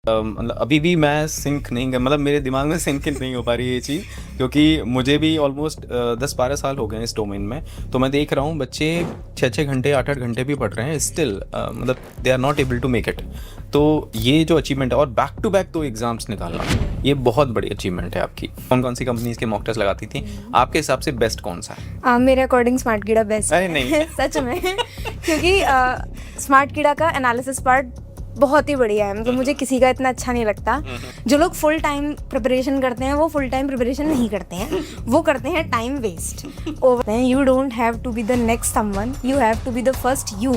मतलब अभी भी मैं सिंक नहीं कर, मतलब मेरे दिमाग में सिंक नहीं हो पा रही ये चीज़, क्योंकि मुझे भी ऑलमोस्ट 10-12 साल हो गए हैं इस डोमेन में। तो मैं देख रहा हूँ बच्चे 6-6 घंटे 8-8 घंटे भी पढ़ रहे हैं स्टिल, मतलब they are not able to make it. तो ये जो अचीवमेंट है और बैक टू बैक 2 एग्जाम्स निकालना, ये बहुत बड़ी अचीवमेंट है आपकी। कौन कौन सी कंपनीज के मॉक टेस्ट लगाती थी, आपके हिसाब से बेस्ट कौन सा है? मेरे अकॉर्डिंग स्मार्ट कीड़ा बेस्ट अरे नहीं। सच में क्योंकि स्मार्ट कीड़ा का एनालिसिस पार्ट बहुत ही बढ़िया है। मतलब मुझे किसी का इतना अच्छा नहीं लगता। जो लोग फुल टाइम प्रिपरेशन करते हैं वो फुल टाइम प्रिपरेशन नहीं करते हैं, वो करते हैं time waste. You don't have to be the next someone, you have to be the first you.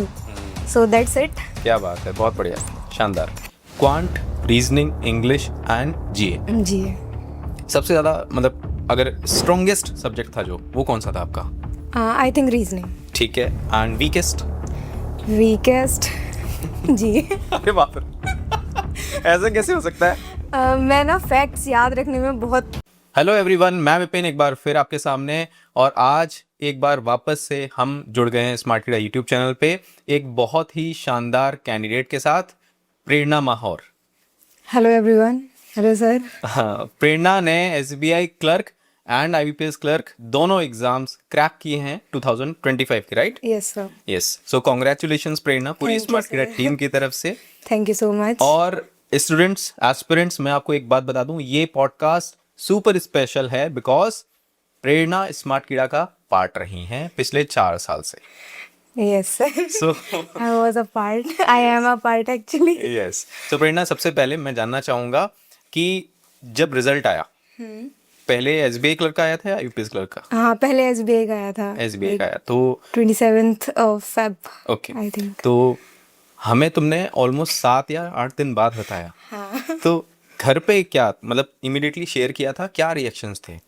So that's it. क्या बात है, बहुत बढ़िया, शानदार। Quant, reasoning, English and GA. जी सबसे ज़्यादा मतलब अगर स्ट्रॉन्गेस्ट सब्जेक्ट था जो, वो कौन सा था आपका? I think reasoning. ठीक है, एंड वीकेस्ट जी अरे बाप रे, ऐसा कैसे हो सकता है? मैं ना फैक्ट्स याद रखने में बहुत। हेलो एवरीवन, मैं विपिन एक बार फिर आपके सामने, और आज एक बार वापस से हम जुड़ गए हैं स्मार्ट कीड़ा यूट्यूब चैनल पे एक बहुत ही शानदार कैंडिडेट के साथ, Prerna Mahaur. Hello everyone. Hello sir. हाँ, प्रेरणा ने SBI clerk and IBPS clerk दोनों एग्जाम्स क्रैक किए हैं 2025 के, right? Yes sir. Yes, so congratulations Prerna, पूरी Thank you, smart Keeda sir. Team की तरफ से। Thank you so much. और स्टूडेंट्स, एस्पिरेंट्स, मैं आपको एक बात बता दूं, ये पॉडकास्ट सुपर स्पेशल है बिकॉज प्रेरणा स्मार्ट कीड़ा का पार्ट रही हैं पिछले 4 साल से। Yes, sir. So I was a part. I am a part actually. Yes, so Prerna, सबसे पहले मैं जानना चाहूंगा कि जब रिजल्ट आया, पहले एसबीआई क्लर्क का आया था या यूपीएस क्लर्क का? हाँ, पहले एसबीआई का आया था। एसबीआई का आया, तो 27th of Feb. Okay, I think. तो हमें तुमने ऑलमोस्ट 7 या 8 दिन बाद बताया। हाँ। तो घर पे क्या, मतलब इमीडिएटली शेयर किया था, क्या रिएक्शंस थे?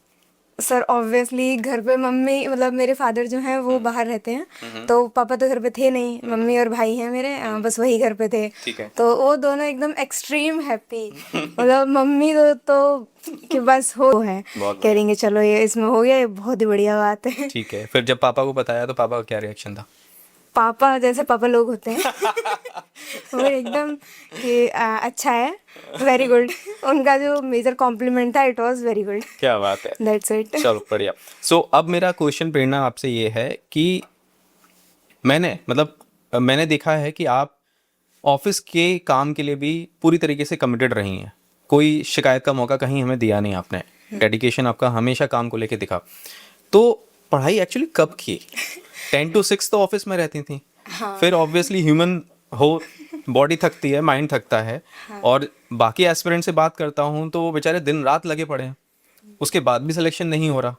सर ऑब्वियसली घर पे मम्मी, मतलब मेरे फादर जो हैं वो बाहर रहते हैं, तो पापा तो घर पे थे नहीं। मम्मी और भाई हैं मेरे, बस वही घर पे थे। ठीक है। तो वो दोनों एकदम एक्सट्रीम हैप्पी। मतलब मम्मी तो कि बस हो है, बहुत कह रही हैं चलो ये इसमें हो गया, ये बहुत ही बढ़िया बात है। ठीक है, फिर जब पापा को बताया तो पापा का क्या रिएक्शन था? पापा जैसे पापा लोग होते हैं वो एकदम कि अच्छा है, वेरी गुड। उनका जो मेजर कॉम्प्लीमेंट था, इट वाज वेरी गुड। क्या बात है, दैट्स इट। चलो बढ़िया। सो अब मेरा क्वेश्चन प्रेरणा आपसे ये है कि मैंने देखा है कि आप ऑफिस के काम के लिए भी पूरी तरीके से कमिटेड रही हैं, कोई शिकायत का मौका कहीं हमें दिया नहीं आपने, डेडिकेशन आपका हमेशा काम को लेके दिखा। तो पढ़ाई एक्चुअली कब की? 10 to 6 तो ऑफिस में रहती थी। हाँ। फिर ऑब्वियसली ह्यूमन हो, बॉडी थकती है, माइंड थकता है। हाँ। और बाकी एस्पिरेंट से बात करता हूँ तो वो बेचारे दिन रात लगे पड़े हैं, उसके बाद भी सिलेक्शन नहीं हो रहा।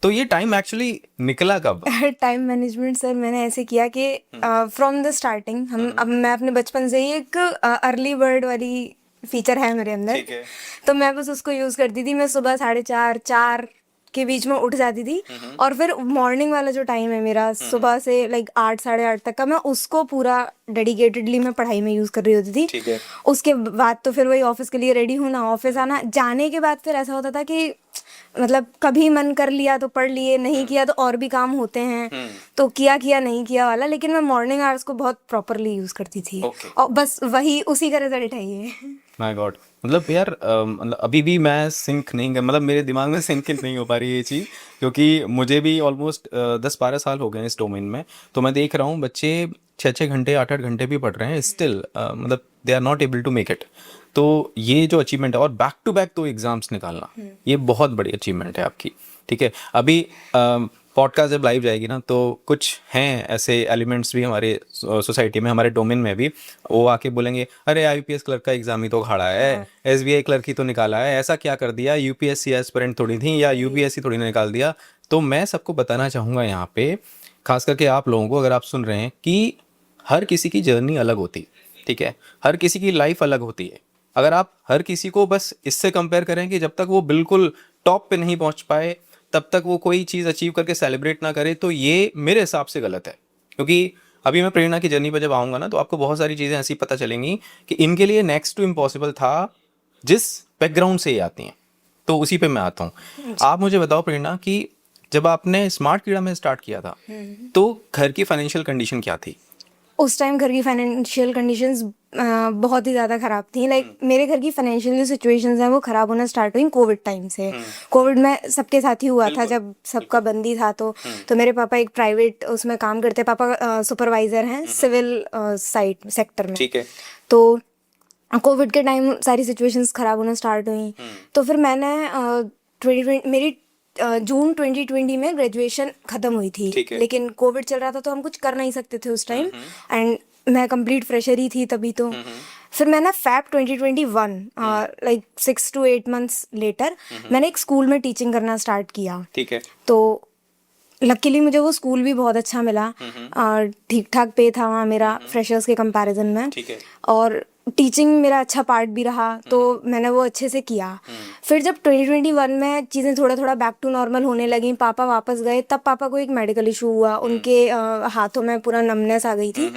तो ये टाइम एक्चुअली निकला कब? टाइम मैनेजमेंट सर मैंने ऐसे किया कि फ्रॉम द स्टार्टिंग अब मैं अपने बचपन से ही एक अर्ली बर्ड वाली फीचर है मेरे अंदर। ठीक है। तो मैं बस उसको यूज़ करती थी। मैं सुबह 4:30 के बीच में उठ जाती थी, और फिर मॉर्निंग वाला जो टाइम है मेरा सुबह से लाइक 8 साढ़े 8 तक का, मैं उसको पूरा डेडिकेटेडली मैं पढ़ाई में यूज़ कर रही होती थी। ठीक है। उसके बाद तो फिर वही ऑफिस के लिए रेडी होना, ऑफिस आना, जाने के बाद फिर ऐसा होता था कि मतलब कभी मन कर लिया तो पढ़ लिए, नहीं किया तो और भी काम होते हैं, तो किया नहीं किया वाला। लेकिन मैं मॉर्निंग आवर्स को बहुत प्रॉपरली यूज़ करती थी। Okay. और बस वही उसी का रिजल्ट है ये। माय गॉड, मतलब यार मतलब अभी भी मैं सिंक नहीं कर, मतलब मेरे दिमाग में सिंक नहीं हो पा रही ये चीज़, क्योंकि मुझे भी ऑलमोस्ट 10-12 साल हो गए हैं इस डोमेन में। तो मैं देख रहा हूँ बच्चे 6-6 घंटे 8-8 घंटे भी पढ़ रहे हैं स्टिल, मतलब they are not able to make it. तो ये जो अचीवमेंट है और बैक टू बैक 2 एग्जाम्स निकालना, ये बहुत बड़ी अचीवमेंट है आपकी। ठीक है, अभी पॉडकास्ट जब लाइव जाएगी ना, तो कुछ हैं ऐसे एलिमेंट्स भी हमारे सोसाइटी में, हमारे डोमेन में भी, वो आके बोलेंगे अरे आईपीएस क्लर्क का एग्जाम ही तो खड़ा है, एसबीआई क्लर्क ही तो निकाला है, ऐसा क्या कर दिया, यूपीएससी एस्पिरेंट थोड़ी थी या यूपीएससी थोड़ी ना निकाल दिया। तो मैं सबको बताना चाहूँगा यहाँ पे, खास करके आप लोगों को, अगर आप सुन रहे हैं, कि हर किसी की जर्नी अलग होती है। ठीक है, हर किसी की लाइफ अलग होती है। अगर आप हर किसी को बस इससे कंपेयर करें कि जब तक वो बिल्कुल टॉप पे नहीं पहुंच पाए तब तक वो कोई चीज़ अचीव करके सेलिब्रेट ना करे, तो ये मेरे हिसाब से गलत है। क्योंकि अभी मैं प्रेरणा की जर्नी पर जब आऊँगा ना, तो आपको बहुत सारी चीज़ें ऐसी पता चलेंगी कि इनके लिए नेक्स्ट टू इम्पॉसिबल था, जिस बैकग्राउंड से ये आती हैं। तो उसी पे मैं आता हूँ। आप मुझे बताओ प्रेरणा कि जब आपने स्मार्ट कीड़ा में स्टार्ट किया था, तो घर की फाइनेंशियल कंडीशन क्या थी? उस टाइम घर की फाइनेंशियल कंडीशंस बहुत ही ज़्यादा ख़राब थी। लाइक मेरे घर की फाइनेंशियल जो सिचुएशंस हैं वो ख़राब होना स्टार्ट हुई कोविड टाइम से। कोविड में सबके साथ ही हुआ था, जब सबका बंदी था। तो मेरे पापा एक प्राइवेट उसमें काम करते, पापा सुपरवाइज़र हैं सिविल साइट सेक्टर में। ठीक है। तो कोविड के टाइम सारी सिचुएशंस ख़राब होना स्टार्ट हुई। तो फिर मैंने 2020 मेरी जून 2020 में ग्रेजुएशन ख़त्म हुई थी, ठीक है। लेकिन कोविड चल रहा था तो हम कुछ कर नहीं सकते थे उस टाइम, एंड मैं कंप्लीट फ्रेशर ही थी तभी। तो फिर मैंने Feb 2021 like 6 to 8 months later मैंने एक स्कूल में टीचिंग करना स्टार्ट किया। ठीक है। तो लकीली मुझे वो स्कूल भी बहुत अच्छा मिला, और ठीक ठाक पे था वहाँ मेरा फ्रेशर्स के कंपैरिजन में। ठीक है। और टीचिंग मेरा अच्छा पार्ट भी रहा, तो मैंने वो अच्छे से किया। फिर जब 2021 में चीज़ें थोड़ा थोड़ा बैक टू नॉर्मल होने लगी, पापा वापस गए, तब पापा को एक मेडिकल इशू हुआ। उनके हाथों में पूरा नमनेस आ गई थी,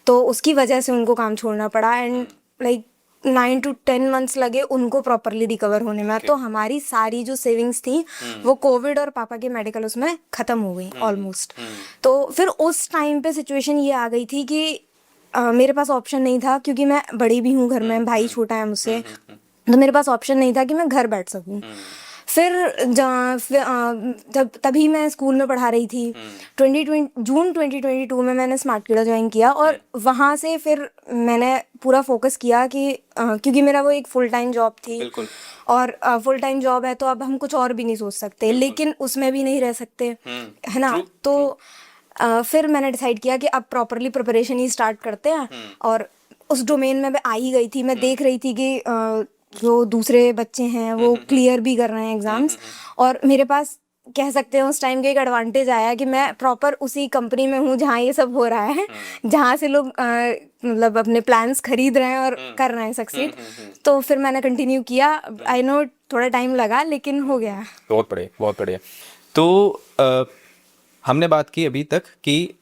तो उसकी वजह से उनको काम छोड़ना पड़ा। एंड लाइक 9 to 10 months लगे उनको प्रॉपरली रिकवर होने में। तो हमारी सारी जो सेविंग्स थी वो कोविड और पापा के मेडिकल उसमें ख़त्म हो गई ऑलमोस्ट। तो फिर उस टाइम पे सिचुएशन ये आ गई थी कि मेरे पास ऑप्शन नहीं था, क्योंकि मैं बड़ी भी हूँ घर में, भाई छोटा है मुझसे, तो मेरे पास ऑप्शन नहीं था कि मैं घर बैठ सकूँ। फिर जब तभी मैं स्कूल में पढ़ा रही थी। जून 2022 में मैंने स्मार्टकीड़ा ज्वाइन किया, और वहाँ से फिर मैंने पूरा फोकस किया कि क्योंकि मेरा वो एक फुल टाइम जॉब थी। बिल्कुल। और फुल टाइम जॉब है तो अब हम कुछ और भी नहीं सोच सकते, लेकिन उसमें भी नहीं रह सकते, है ना। तो फिर मैंने डिसाइड किया कि अब प्रॉपरली प्रिपरेशन ही स्टार्ट करते हैं। और उस डोमेन में मैं आ ही गई थी। मैं देख रही थी कि जो दूसरे बच्चे हैं वो क्लियर भी कर रहे हैं एग्जाम्स, और मेरे पास कह सकते हैं उस टाइम का एक एडवांटेज आया कि मैं प्रॉपर उसी कंपनी में हूँ जहाँ ये सब हो रहा है, जहाँ से लोग मतलब अपने प्लान्स खरीद रहे हैं और कर रहे हैं सक्सीड। तो फिर मैंने कंटिन्यू किया। आई नो थोड़ा टाइम लगा, लेकिन हो गया। बहुत बढ़िया, बहुत बढ़िया। तो हमने बात की अभी तक कि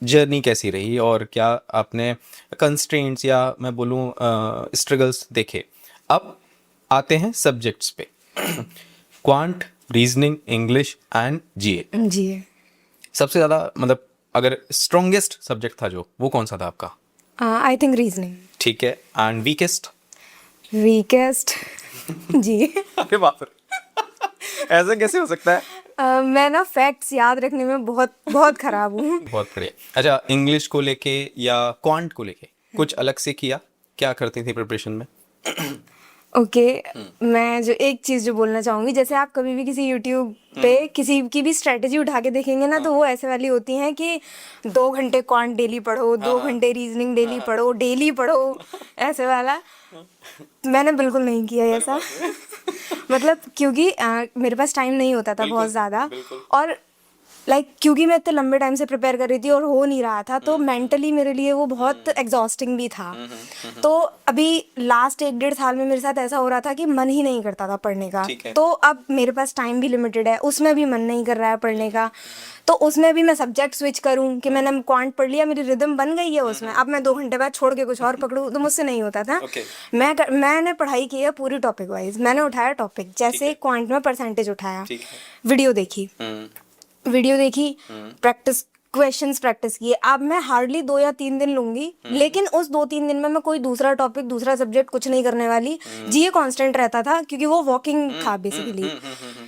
जर्नी कैसी रही और क्या आपने कंस्ट्रेंट्स या मैं बोलूँ स्ट्रगल्स देखे। अब आते हैं सब्जेक्ट्स पे। Quant, reasoning, English and GA. जी। सबसे ज़्यादा मतलब अगर स्ट्रॉन्गेस्ट सब्जेक्ट था जो, वो कौन सा था आपका? I think reasoning. ठीक है। And weakest? वीकेस्ट जी। अरे बाप रे, ऐसा कैसे हो सकता है? मैं ना फैक्ट्स याद रखने में बहुत बहुत खराब हूँ। बहुत बढ़िया। अच्छा, इंग्लिश को लेके या क्वांट को लेके कुछ अलग से किया? क्या करती थी प्रिपरेशन में? ओके, मैं जो एक चीज़ जो बोलना चाहूँगी, जैसे आप कभी भी किसी यूट्यूब पे किसी की भी स्ट्रेटेजी उठा के देखेंगे ना, तो वो ऐसे वाली होती हैं कि 2 घंटे क्वांट डेली पढ़ो, 2 घंटे रीजनिंग डेली पढ़ो, डेली पढ़ो, ऐसे वाला। मैंने बिल्कुल नहीं किया ऐसा। मतलब क्योंकि मेरे पास टाइम नहीं होता था बहुत ज़्यादा, और क्योंकि मैं इतने लंबे टाइम से प्रिपेयर कर रही थी और हो नहीं रहा था, तो मेंटली मेरे लिए वो बहुत एग्जॉस्टिंग भी था। तो अभी लास्ट 1-1.5 साल में मेरे साथ ऐसा हो रहा था कि मन ही नहीं करता था पढ़ने का। तो अब मेरे पास टाइम भी लिमिटेड है, उसमें भी मन नहीं कर रहा है पढ़ने का, तो उसमें भी मैं सब्जेक्ट स्विच करूँ कि मैंने क्वांट पढ़ लिया, मेरी रिदम बन गई है उसमें, अब मैं 2 घंटे बाद छोड़ के कुछ और पकड़ूँ, तो मुझसे नहीं होता था। मैंने पढ़ाई की है पूरी टॉपिक वाइज। मैंने उठाया टॉपिक, जैसे क्वांट में परसेंटेज उठाया, वीडियो देखी, प्रैक्टिस क्वेश्चंस प्रैक्टिस किए। अब मैं हार्डली 2 या 3 दिन लूंगी, लेकिन उस 2-3 दिन में मैं कोई दूसरा टॉपिक, दूसरा सब्जेक्ट कुछ नहीं करने वाली। जीए कांस्टेंट रहता था, क्योंकि वो वॉकिंग था बेसिकली।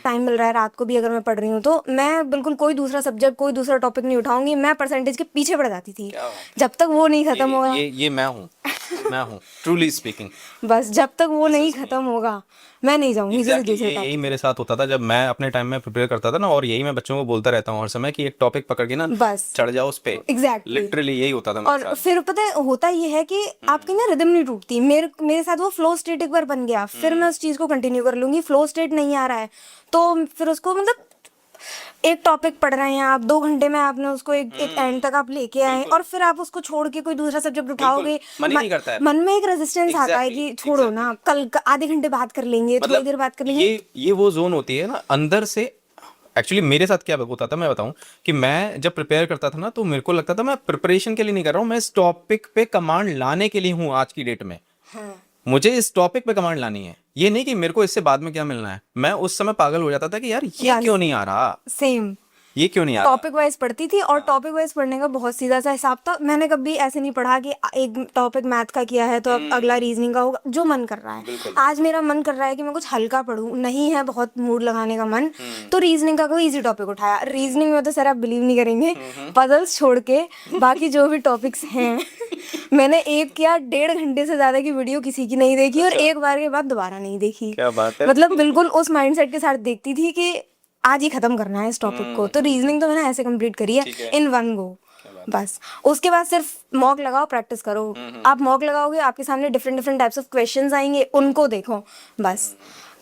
टाइम मिल रहा है रात को भी अगर मैं पढ़ रही हूँ, तो मैं बिल्कुल कोई दूसरा सब्जेक्ट, कोई दूसरा टॉपिक नहीं उठाऊंगी। मैं परसेंटेज के पीछे पड़ जाती थी जब तक वो नहीं खत्म होगा। ये मैं हूँ ट्रूली स्पीकिंग। बस जब तक वो नहीं खत्म होगा मैं नहीं जाऊंगी Exactly, दूसरे यही मेरे साथ होता था जब मैं अपने टाइम में प्रिपेयर करता था ना, और यही मैं बच्चों को बोलता रहता हूँ हर समय कि एक टॉपिक पकड़ के ना बस चढ़ जाओ उस पे। एग्जैक्टली, लिटरली यही होता था मेरे और साथ। फिर पता है होता ये है कि आपकी ना रिदम नहीं टूटती। मेरे साथ वो फ्लो स्टेट एक बार बन गया, फिर मैं उस चीज़ को कंटिन्यू कर लूंगी। फ्लो स्टेट नहीं आ रहा है तो फिर उसको, मतलब एक टॉपिक पढ़ रहे हैं आप 2 घंटे में, आपने उसको एक एंड तक आप लेके आए, और फिर आप उसको छोड़ के कोई दूसरा सब्जेक्ट उठाओगे, मन ही नहीं करता है। मन में एक रेजिस्टेंस आता है कि छोड़ो ना, कल आधे घंटे बात कर लेंगे, थोड़ी देर बात कर लेंगे। ये वो जोन होती है ना अंदर से। एक्चुअली मेरे साथ क्या होता था मैं बताऊं कि मैं जब प्रिपेयर करता था ना, तो मेरे को लगता था मैं प्रिपरेशन के लिए नहीं कर रहा हूँ, मैं इस टॉपिक पे कमांड लाने के लिए हूँ आज की डेट में। मुझे इस टॉपिक पे कमांड लानी है, ये नहीं कि मेरे को इससे बाद में क्या मिलना है। मैं उस समय पागल हो जाता था कि यार ये क्यों नहीं आ रहा। सेम ये क्यों नहीं आता? टॉपिक वाइज पढ़ती थी, और टॉपिक वाइज पढ़ने का बहुत सीधा सा हिसाब था। मैंने कभी ऐसे नहीं पढ़ा कि एक टॉपिक मैथ का किया है तो अब अगला रीजनिंग का होगा, जो मन कर रहा है। आज मेरा मन कर रहा है कि मैं कुछ हल्का पढूं, नहीं है बहुत मूड लगाने का मन, तो रीजनिंग का कोई इजी टॉपिक उठाया। रीजनिंग में तो सर आप बिलीव नहीं करेंगे, पजल्स छोड़ के बाकी जो भी टॉपिक्स हैं मैंने 1 या 1.5 घंटे से ज्यादा की वीडियो किसी की नहीं देखी, और एक बार के बाद दोबारा नहीं देखी। क्या बात है। मतलब बिल्कुल उस माइंडसेट के साथ देखती थी कि आज ही खत्म करना है इस टॉपिक को। तो रीजनिंग तो मैंने ऐसे कंप्लीट करी है इन वन गो, बस। उसके बाद सिर्फ मॉक लगाओ, प्रैक्टिस करो। आप मॉक लगाओगे, आपके सामने डिफरेंट टाइप्स ऑफ क्वेश्चंस आएंगे, उनको देखो, बस।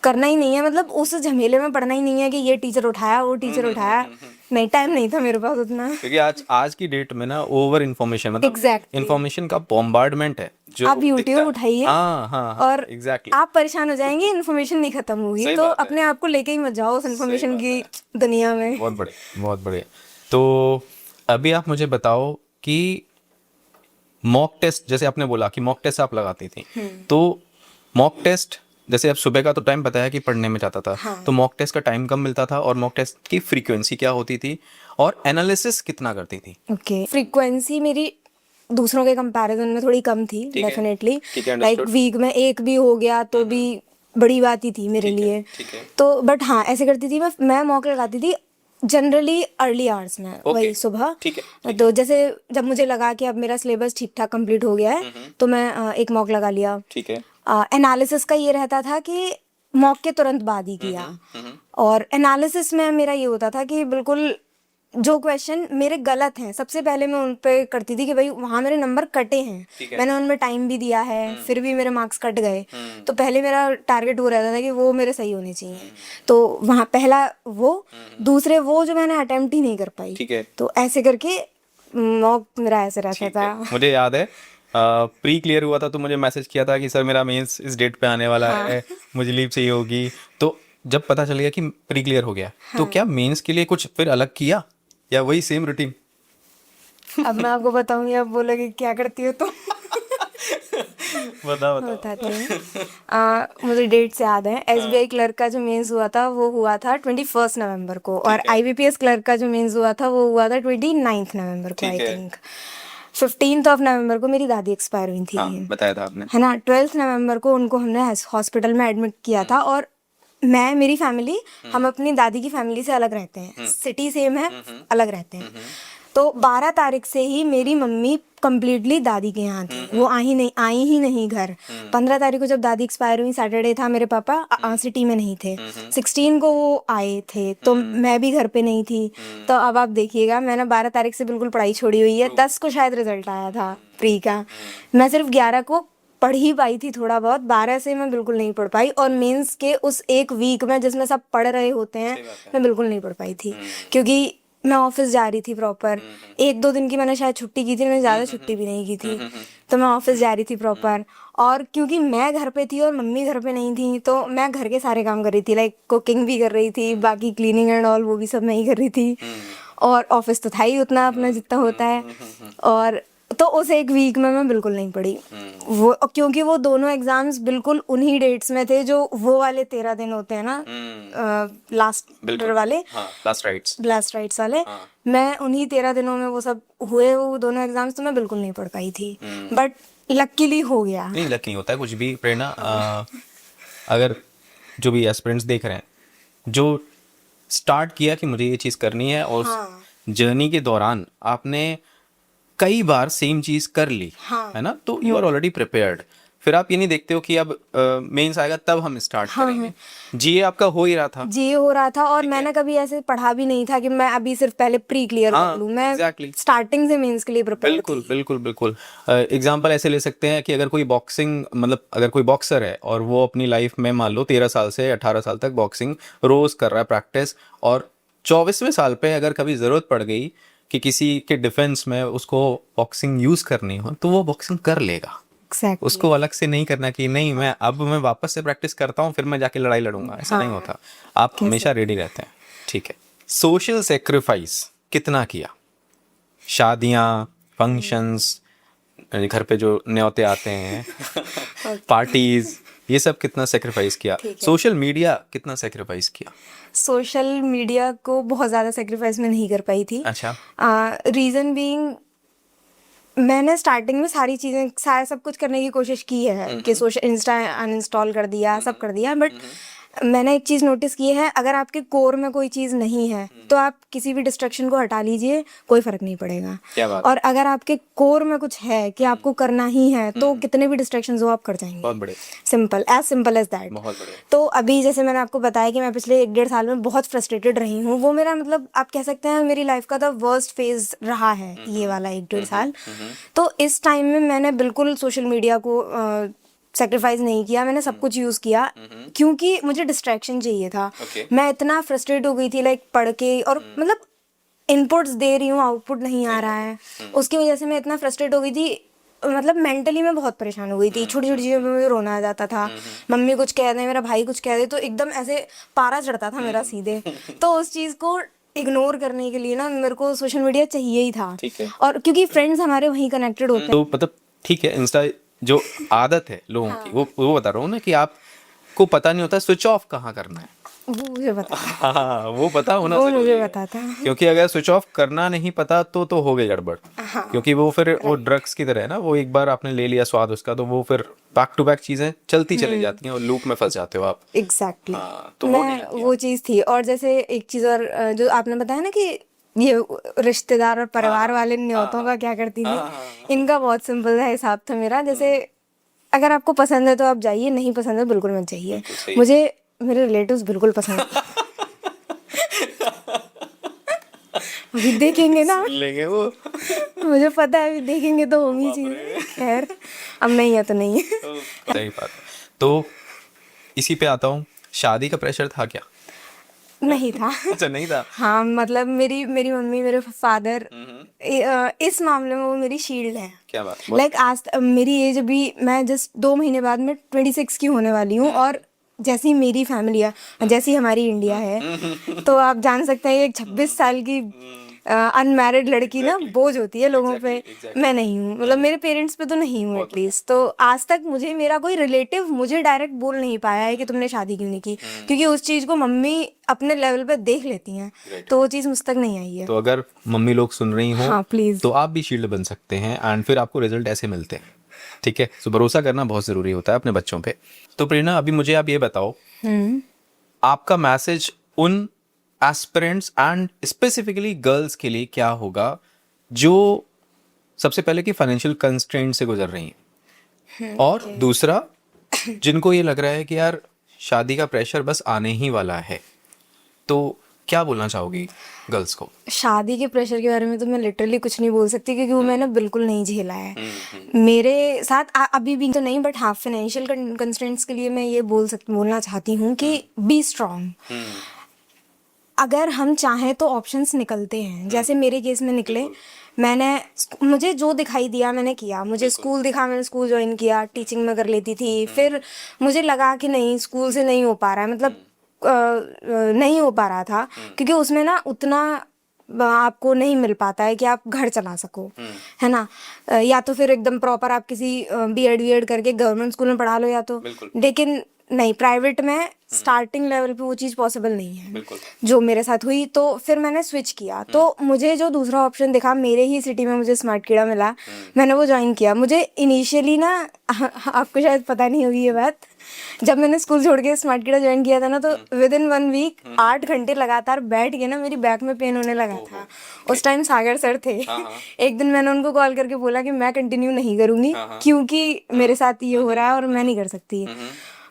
करना ही नहीं है, मतलब उस झमेले में पढ़ना ही नहीं है कि ये टीचर उठाया, वो टीचर उठाया। नहीं, टाइम नहीं था मेरे पास उतना। क्योंकि आज की डेट में ना ओवर इन्फॉर्मेशन, मतलब Exactly. इन्फॉर्मेशन का बॉम्बार्डमेंट है जो आप यूट्यूब उठाइए, हाँ, और एग्जैक्टली आप परेशान हो जाएंगे, इन्फॉर्मेशन नहीं खत्म होगी। सही तो बात है। अपने आप को लेके ही मत जाओ उस इन्फॉर्मेशन की दुनिया में। बहुत बढ़िया, बहुत बढ़िया। तो अभी आप मुझे बताओ कि मॉक टेस्ट, जैसे आपने बोला कि मॉक टेस्ट आप लगाती थी, तो मॉक टेस्ट जैसे अब सुबह का तो टाइम बताया कि पढ़ने में जाता था, तो मॉक टेस्ट का टाइम कम मिलता था, और मॉक टेस्ट की फ्रीक्वेंसी क्या होती थी, और एनालिसिस कितना करती थी? ओके, फ्रीक्वेंसी मेरी दूसरों के कंपैरिजन में थोड़ी कम थी, ठीक है, डेफिनेटली। ठीक है, लाइक understood। वीक में एक भी हो गया तो भी बड़ी बात ही थी मेरे लिए। ठीक है। तो बट हाँ, ऐसे करती थी मैं मॉक लगाती थी जनरली अर्ली आवर्स में, वही सुबह। ठीक है। तो जैसे जब मुझे लगा कि अब मेरा सिलेबस ठीक ठाक कंप्लीट हो गया है, तो मैं एक मॉक लगा लिया। ठीक है। एनालिसिस का ये रहता था कि मॉक के तुरंत बाद ही किया, और एनालिसिस में मेरा ये होता था कि बिल्कुल जो क्वेश्चन मेरे गलत हैं, सबसे पहले मैं उन पे करती थी कि भाई वहाँ मेरे नंबर कटे हैं, मैंने उनमें टाइम भी दिया है, फिर भी मेरे मार्क्स कट गए। तो पहले मेरा टारगेट वो रहता था कि वो मेरे सही होने चाहिए। तो वहाँ पहला वो, दूसरे वो जो मैंने अटेम्प्ट ही नहीं कर पाई। ठीक है। तो ऐसे करके मॉक मेरा ऐसे रहता था। मुझे याद है प्री क्लियर हुआ था तो मुझे मैसेज किया था कि सर मेरा मेंस इस डेट पे आने वाला है, मुझे लीव चाहिए होगी। तो जब पता चल गया कि प्री क्लियर हो गया, तो क्या मेंस के लिए कुछ फिर अलग किया या वही सेम रूटीन? अब मैं आपको बताऊंगी, आप बोलोगे क्या करती हो, तो बताओ। बताती हूँ। मुझे डेट से याद है, SBI क्लर्क का जो मेंस हुआ था वो हुआ था 21 नवंबर को, और IBPS क्लर्क का जो मेंस हुआ था वो हुआ था 29 नवंबर को, आई थिंक। 15 नवंबर को मेरी दादी एक्सपायर हुई थी। हाँ, बताया था आपने। है ना। 12 नवंबर को उनको हमने हॉस्पिटल में एडमिट किया था, और मैं, मेरी फैमिली, हम अपनी दादी की फैमिली से अलग रहते हैं, सिटी सेम है, अलग रहते हैं। तो 12 तारीख से ही मेरी मम्मी कंप्लीटली दादी के यहाँ थी, वो आई ही नहीं घर। 15 तारीख को जब दादी एक्सपायर हुई, सैटरडे था, मेरे पापा सिटी में नहीं थे। 16 को वो आए थे, तो मैं भी घर पे नहीं थी। तो अब आप देखिएगा, मैंने 12 तारीख से बिल्कुल पढ़ाई छोड़ी हुई है। 10 को शायद रिजल्ट आया था प्री का, मैं सिर्फ 11 को पढ़ ही पाई थी थोड़ा बहुत, 12 से मैं बिल्कुल नहीं पढ़ पाई। और मेंस के उस एक वीक में जिसमें सब पढ़ रहे होते हैं, मैं बिल्कुल नहीं पढ़ पाई थी, क्योंकि मैं ऑफिस जा रही थी प्रॉपर। 1-2 दिन की मैंने शायद छुट्टी की थी, मैंने ज़्यादा छुट्टी भी नहीं की थी। तो मैं ऑफिस जा रही थी प्रॉपर, और क्योंकि मैं घर पे थी और मम्मी घर पे नहीं थी, तो मैं घर के सारे काम कर रही थी, लाइक कुकिंग भी कर रही थी, बाकी क्लीनिंग एंड ऑल वो भी सब मैं ही कर रही थी। और ऑफिस तो था ही उतना अपना जितना होता है। और तो उस एक वीक में मैं बिल्कुल नहीं पढ़ी, वो क्योंकि वो दोनों एग्जाम्स बिल्कुल उन्हीं डेट्स में थे जो वो वाले 13 दिन होते हैं ना, लास्ट वाले, लास्ट राइट्स वाले। मैं उन्हीं 13 दिनों में वो सब हुए, वो दोनों एग्जाम्स, तो मैं बिल्कुल नहीं पढ़ पाई थी। बट लकीली हो गया। नहीं, लक नहीं होता है कुछ भी प्रेरणा। अगर जो भी एस्पिरेंट्स देख रहे हैं, जो स्टार्ट किया कि मुझे ये चीज़ करनी है, और जर्नी के दौरान आपने कई बार सेम चीज कर ली, है ना, तो यू आर ऑलरेडी प्रिपेयर्ड। फिर आप ये नहीं देखते हो कि अब मेंस आएगा तब हम स्टार्ट करेंगे। जीए आपका हो ही रहा था, जीए हो रहा था, और मैंने कभी ऐसे पढ़ा भी नहीं था कि मैं अभी सिर्फ पहले प्री क्लियर कर लूं। मैं स्टार्टिंग से मेंस के लिए प्रिपेयर थी। बिल्कुल बिल्कुल बिल्कुल। एग्जांपल ऐसे ले सकते हैं कि अगर कोई बॉक्सिंग, मतलब अगर कोई बॉक्सर है और वो अपनी लाइफ में मान लो 13 साल से 18 साल तक बॉक्सिंग रोज कर रहा है प्रैक्टिस, और 24वें साल पे अगर कभी जरूरत पड़ गई कि किसी के डिफेंस में उसको बॉक्सिंग यूज करनी हो, तो वो बॉक्सिंग कर लेगा। Exactly. उसको अलग से नहीं करना कि नहीं मैं वापस से प्रैक्टिस करता हूँ फिर मैं जाके लड़ाई लड़ूंगा, ऐसा नहीं होता। आप हमेशा रेडी रहते हैं। ठीक है। सोशल सेक्रीफाइस कितना किया? शादियाँ, फंक्शंस, घर पे जो न्योते आते हैं, पार्टीज, ये सब कितना सेक्रीफाइस किया, ठीक है। सोशल मीडिया कितना सेक्रीफाइस किया? सोशल मीडिया को बहुत ज़्यादा सेक्रीफाइस मैं नहीं कर पाई थी। अच्छा। रीज़न बीइंग, मैंने स्टार्टिंग में सारी चीज़ें सारा सब कुछ करने की कोशिश की है कि सोशल इंस्टा अनइंस्टॉल कर दिया, सब कर दिया, बट मैंने एक चीज़ नोटिस की है, अगर आपके कोर में कोई चीज़ नहीं है तो आप किसी भी डिस्ट्रैक्शन को हटा लीजिए, कोई फ़र्क नहीं पड़ेगा। क्या बात। और अगर आपके कोर में कुछ है कि आपको करना ही है तो कितने भी डिस्ट्रैक्शंस हो आप कर जाएंगे। बहुत बड़े। Simple as that. बहुत बड़े। तो अभी जैसे मैंने आपको बताया कि मैं पिछले 1-1.5 साल में बहुत फ्रस्ट्रेटेड रही हूँ, वो मेरा मतलब आप कह सकते हैं मेरी लाइफ का द वर्स्ट फेज रहा है ये वाला 1-1.5 साल। तो इस टाइम में मैंने बिल्कुल सोशल मीडिया को सेक्रीफाइस नहीं किया, मैंने सब कुछ यूज़ किया क्योंकि मुझे डिस्ट्रैक्शन चाहिए था। मैं इतना फ्रस्ट्रेट हो गई थी लाइक पढ़ के, और मतलब इनपुट्स दे रही हूँ, आउटपुट नहीं आ रहा है, उसकी वजह से मैं इतना फ्रस्ट्रेट हो गई थी, मतलब मेंटली मैं बहुत परेशान हो गई थी। छोटी छोटी चीज़ों में मुझे रोना आ जाता था, मम्मी कुछ कह दे, मेरा भाई कुछ कह दे, तो एकदम ऐसे पारा चढ़ता था मेरा सीधे। तो उस चीज़ को इग्नोर करने के लिए ना मेरे को सोशल मीडिया चाहिए ही था। ठीक है। और क्योंकि फ्रेंड्स हमारे वहीं कनेक्टेड होते हैं। तो मतलब ठीक है, इंस्टा जो आदत है लोगों की, वो बता रहा हूँ ना कि आपको पता नहीं होता स्विच ऑफ कहाँ करना है। वो मुझे पता था। हाँ, वो पता होना वो जरूरी मुझे है। पता था। क्योंकि अगर स्विच ऑफ करना नहीं पता तो हो गई गड़बड़। हाँ। क्योंकि वो फिर वो ड्रग्स की तरह है ना, वो एक बार आपने ले लिया स्वाद उसका, तो वो फिर बैक टू बैक चीजें चलती चली जाती हैं और लूप में फंस जाते हो आप। एग्जैक्टली। हाँ, तो वो नहीं मैं किया। वो चीज़ थी। और जैसे एक चीज़ और जो आपने बताया ना कि ये रिश्तेदार और परिवार वाले न्योतों का क्या करती थी, इनका बहुत सिंपल सा हिसाब था मेरा। जैसे अगर आपको पसंद है तो आप जाइए, नहीं पसंद है बिल्कुल मत जाइए। सही। मुझे मेरे रिलेटिव्स बिल्कुल पसंद अभी देखेंगे ना, लेंगे वो। मुझे पता है अभी देखेंगे तो होगी चीज़। खैर अब नहीं है तो नहीं है। सही बात है। तो इसी पे आता हूँ, शादी का प्रेशर था क्या? नहीं था। अच्छा, नहीं था। हाँ मतलब मेरी मेरी मम्मी, मेरे फादर, इस मामले में वो मेरी शील्ड है। क्या बात। लाइक आज मेरी एज अभी, मैं जस्ट 2 महीने बाद में 26 की होने वाली हूँ, और जैसी मेरी फैमिली है, जैसी हमारी इंडिया है, तो आप जान सकते हैं एक 26 साल की अनमैरिड लड़की ना बोझ होती है लोगों पे। मैं नहीं हूँ, मतलब मेरे पेरेंट्स पे तो नहीं हूँ एटलीस्ट। तो आज तक मुझे मेरा कोई रिलेटिव मुझे डायरेक्ट बोल नहीं पाया है कि तुमने शादी क्यों नहीं की, क्योंकि उस चीज़ को मम्मी अपने लेवल पे देख लेती हैं, तो वो चीज़ मुझ तक नहीं आई है। तो अगर मम्मी लोग सुन रही हो, हाँ प्लीज़। तो आप भी शील्ड बन सकते हैं एंड फिर आपको रिजल्ट ऐसे मिलते हैं। ठीक है, सो भरोसा करना बहुत ज़रूरी होता है अपने बच्चों पे। तो प्रेरणा, अभी मुझे आप ये बताओ, आपका मैसेज उन एस्पिरेंट्स एंड स्पेसिफिकली गर्ल्स के लिए क्या होगा जो सबसे पहले कि फाइनेंशियल कंस्ट्रेंट से गुजर रही हैं, और दूसरा जिनको ये लग रहा है कि यार शादी का प्रेशर बस आने ही वाला है, तो क्या बोलना चाहोगी गर्ल्स को? शादी के प्रेशर के बारे में तो मैं लिटरली कुछ नहीं बोल सकती, क्योंकि वो मैंने बिल्कुल नहीं झेला है मेरे साथ अभी भी तो नहीं, बट हाँ फाइनेंशियल कंस्ट्रेंट्स के लिए मैं ये बोलना चाहती हूँ कि बी स्ट्रांग। अगर हम चाहें तो ऑप्शंस निकलते हैं, जैसे मेरे केस में निकले। मुझे जो दिखाई दिया मैंने किया, मुझे स्कूल दिखा, मैंने स्कूल ज्वाइन किया, टीचिंग में कर लेती थी। फिर मुझे लगा कि नहीं, स्कूल से नहीं हो पा रहा है, मतलब नहीं हो पा रहा था, क्योंकि उसमें ना उतना आपको नहीं मिल पाता है कि आप घर चला सको, है ना। या तो फिर एकदम प्रॉपर आप किसी बीएड करके गवर्नमेंट स्कूल में पढ़ा लो, या तो, लेकिन नहीं, प्राइवेट में स्टार्टिंग लेवल पे वो चीज़ पॉसिबल नहीं है, जो मेरे साथ हुई। तो फिर मैंने स्विच किया, तो मुझे जो दूसरा ऑप्शन दिखा, मेरे ही सिटी में मुझे स्मार्ट कीड़ा मिला, मैंने वो ज्वाइन किया। मुझे इनिशियली ना, आपको शायद पता नहीं होगी ये बात, जब मैंने स्कूल छोड़ के स्मार्ट कीड़ा ज्वाइन किया था ना, तो विद इन 1 वीक 8 घंटे लगातार बैठ के ना मेरी बैक में पेन होने लगा था। उस टाइम सागर सर थे। एक दिन मैंने उनको कॉल करके बोला कि मैं कंटिन्यू नहीं करूँगी, क्योंकि मेरे साथ ये हो रहा है और मैं नहीं कर सकती।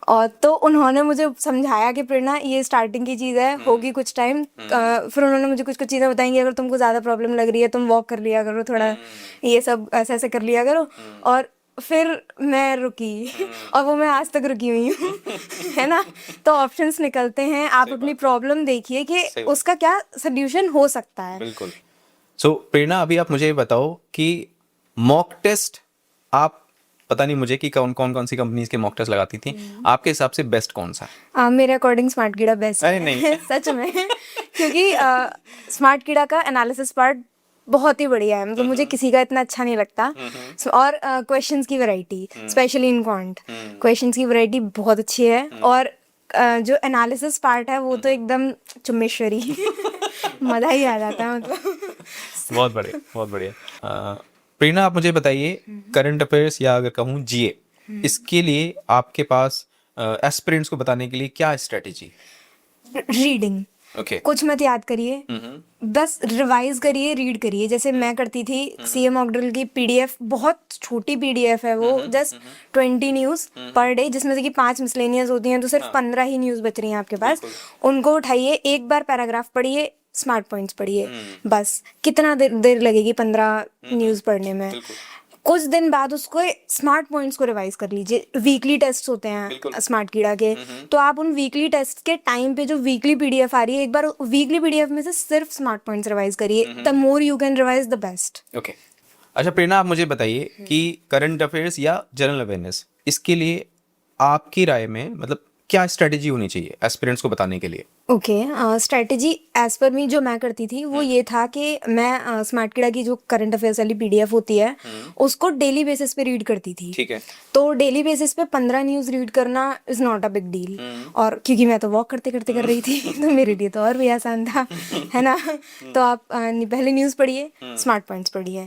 और तो उन्होंने मुझे समझाया कि प्रेरणा, ये स्टार्टिंग की चीज़ है, होगी कुछ टाइम। फिर उन्होंने मुझे कुछ कुछ चीज़ें बताएंगी, अगर तुमको ज़्यादा प्रॉब्लम लग रही है तुम वॉक कर लिया करो, थोड़ा ये सब ऐसे ऐसे कर लिया करो। और फिर मैं रुकी, और वो मैं आज तक रुकी हुई हूँ। है ना। तो ऑप्शंस निकलते हैं, आप अपनी प्रॉब्लम देखिए कि उसका क्या सोल्यूशन हो सकता है। बिल्कुल। सो प्रेरणा, अभी आप मुझे ये बताओ कि मॉक टेस्ट, आप पता नहीं मुझे कि कौन सी कंपनीज के मॉक टेस्ट लगाती थी, आपके हिसाब से बेस्ट कौन सा है? मेरे अकॉर्डिंग स्मार्ट कीड़ा बेस्ट अरे है। नहीं। सच में, क्योंकि स्मार्ट कीड़ा का एनालिसिस पार्ट बहुत ही बढ़िया है, मतलब मुझे किसी का इतना अच्छा नहीं लगता। और क्वेश्चंस की variety, specially in quant, questions की वैरायटी बहुत अच्छी है। और जो एनालिसिस पार्ट है वो तो एकदम चुम्बेश्वरी मज़ा ही आ जाता है मतलब। बहुत बढ़िया, बहुत बढ़िया। प्रेरणा, आप मुझे बताइए, करंट अफेयर्स या अगर कहूँ जीए, इसके लिए आपके पास एस्पिरेंट्स को बताने के लिए क्या स्ट्रेटेजी? Reading, okay. कुछ मत याद करिए, बस रिवाइज करिए, रीड करिए। जैसे मैं करती थी सीए मॉक ड्रिल की पीडीएफ, बहुत छोटी पीडीएफ है वो, जस्ट 20 न्यूज़ पर डे, जिसमें से कि 5 मिसलेनियस होती हैं, तो सिर्फ 15 ही न्यूज़ बच रही हैं आपके पास। उनको उठाइए, एक बार पैराग्राफ पढ़िए, स्मार्ट पॉइंट्स पढ़िए, बस। कितना देर लगेगी 15 न्यूज़ पढ़ने में? कुछ दिन बाद उसको स्मार्ट पॉइंट्स को रिवाइज कर लीजिए। वीकली टेस्ट होते हैं स्मार्ट कीड़ा के, तो आप उन वीकली टेस्ट के टाइम पे जो वीकली पीडीएफ आ रही है, एक बार वीकली पीडीएफ में से सिर्फ स्मार्ट पॉइंट्स रिवाइज करिए। The more you can revise the best. Okay. अच्छा प्रेरणा, आप मुझे बताइए कि करंट अफेयर्स या जनरल अवेयरनेस, इसके लिए आपकी राय में मतलब क्या स्ट्रेटेजी होनी चाहिए एस्पिरेंट्स को बताने के लिए? ओके, स्ट्रेटजी एज पर मी जो मैं करती थी वो ये था कि मैं स्मार्ट कीड़ा की जो करंट अफेयर्स वाली पीडीएफ होती है उसको डेली बेसिस पे रीड करती थी। ठीक है। तो डेली बेसिस पे 15 न्यूज़ रीड करना is not a big deal. और क्योंकि मैं तो वॉक करते करते कर रही थी तो मेरे लिए तो और भी आसान था, है ना। तो आप पहले न्यूज़ पढ़िए, स्मार्ट पॉइंट्स पढ़िए।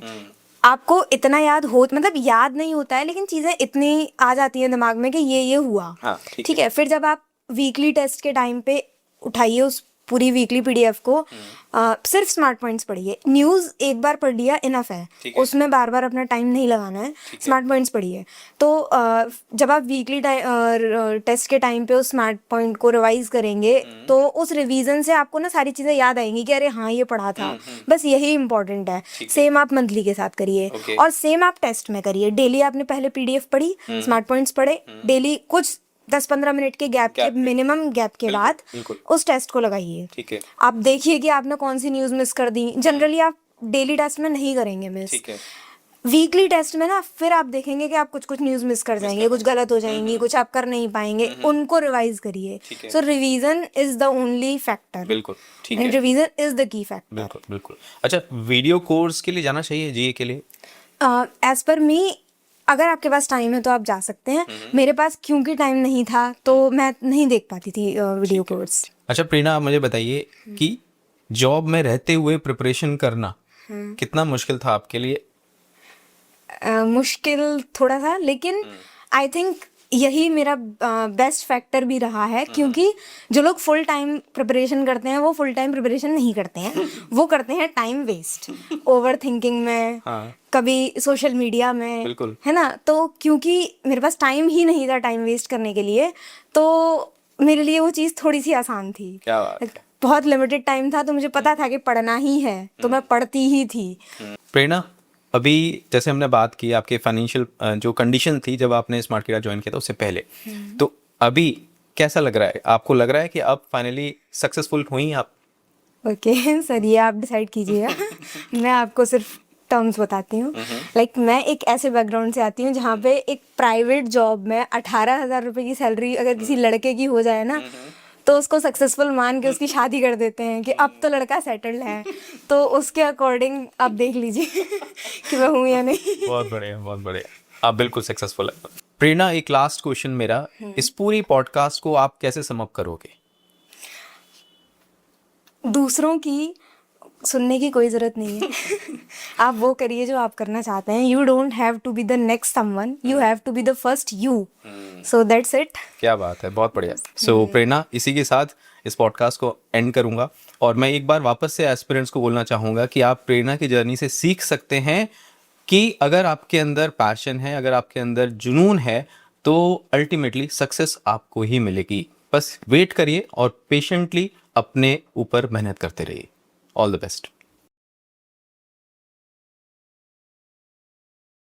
आपको इतना याद हो, मतलब याद नहीं होता है लेकिन चीज़ें इतनी आ जाती हैं दिमाग में कि ये हुआ। हाँ, ठीक है। फिर जब आप वीकली टेस्ट के टाइम पे उठाइए उस पूरी वीकली पीडीएफ को, सिर्फ स्मार्ट पॉइंट्स पढ़िए। न्यूज़ एक बार पढ़ लिया इनफ है, उसमें बार बार अपना टाइम नहीं लगाना है, स्मार्ट पॉइंट्स पढ़िए। तो जब आप वीकली टेस्ट के टाइम पे उस स्मार्ट पॉइंट को रिवाइज करेंगे तो उस रिवीजन से आपको ना सारी चीज़ें याद आएंगी कि अरे हाँ ये पढ़ा था, बस यही इंपॉर्टेंट है। सेम आप मंथली के साथ करिए और सेम आप टेस्ट में करिए। डेली आपने पहले पीडीएफ पढ़ी, स्मार्ट पॉइंट्स पढ़े, डेली कुछ 10-15 मिनट के गैप के, मिनिमम गैप के बाद उस टेस्ट को लगाइए। ठीक है। आप देखिए कि आपने कौन सी न्यूज़ मिस कर दी। जनरली आप डेली टेस्ट में नहीं करेंगे मिस, ठीक है। वीकली टेस्ट में ना फिर आप देखेंगे कि आप कुछ न्यूज़ मिस कर जाएंगे, कुछ गलत हो जाएंगी, कुछ आप कर नहीं पाएंगे, उनको रिवाइज करिए। So revision is the only factor. बिल्कुल ठीक है। Revision is the key factor. बिल्कुल बिल्कुल। अच्छा, वीडियो कोर्स के लिए जाना चाहिए जीए के लिए? एज पर मी, अगर आपके पास टाइम है तो आप जा सकते हैं। मेरे पास क्योंकि टाइम नहीं था तो मैं नहीं देख पाती थी वीडियो कोर्स। अच्छा प्रेरणा, आप मुझे बताइए कि जॉब में रहते हुए प्रिपरेशन करना कितना मुश्किल था आपके लिए? मुश्किल थोड़ा था, लेकिन आई थिंक यही मेरा बेस्ट फैक्टर भी रहा है, क्योंकि जो लोग फुल टाइम प्रिपरेशन करते हैं वो फुल टाइम प्रिपरेशन नहीं करते हैं, वो करते हैं टाइम वेस्ट ओवर थिंकिंग में, कभी सोशल मीडिया में, बिल्कुल। है ना। तो क्योंकि मेरे पास टाइम ही नहीं था टाइम वेस्ट करने के लिए, तो मेरे लिए वो चीज़ थोड़ी सी आसान थी। क्या बात है। बहुत लिमिटेड टाइम था तो मुझे पता था कि पढ़ना ही है, तो मैं पढ़ती ही थी। प्रेरणा, अभी जैसे हमने बात की आपके फाइनेंशियल जो कंडीशन थी जब आपने स्मार्ट कीड़ा ज्वाइन किया था उससे पहले, तो अभी कैसा लग रहा है आपको? लग रहा है कि अब फाइनली सक्सेसफुल हुई आप? ओके सर, ये आप डिसाइड कीजिएगा। मैं आपको सिर्फ टर्म्स बताती हूँ। लाइक मैं एक ऐसे बैकग्राउंड से आती हूँ जहाँ पे एक प्राइवेट जॉब में 18,000 रुपये की सैलरी अगर किसी लड़के की हो जाए ना, तो उसको सक्सेसफुल मान के उसकी शादी कर देते हैं कि अब तो लड़का सेटल्ड है। तो उसके अकॉर्डिंग आप देख लीजिए कि मैं हूँ या नहीं। बहुत बढ़िया, बहुत बढ़िया। आप बिल्कुल सक्सेसफुल है। प्रेरणा, एक लास्ट क्वेश्चन मेरा, इस पूरी पॉडकास्ट को आप कैसे सम अप करोगे? दूसरों की सुनने की कोई ज़रूरत नहीं है। आप वो करिए जो आप करना चाहते हैं। You don't have to be the next someone, you have to be the first you. So that's it. क्या बात है, बहुत बढ़िया। सो प्रेरणा, इसी के साथ इस पॉडकास्ट को एंड करूंगा और मैं एक बार वापस से एस्पिरेंट्स को बोलना चाहूँगा कि आप प्रेरणा की जर्नी से सीख सकते हैं कि अगर आपके अंदर पैशन है, अगर आपके अंदर जुनून है, तो अल्टीमेटली सक्सेस आपको ही मिलेगी। बस वेट करिए और पेशेंटली अपने ऊपर मेहनत करते रहिए। All the best.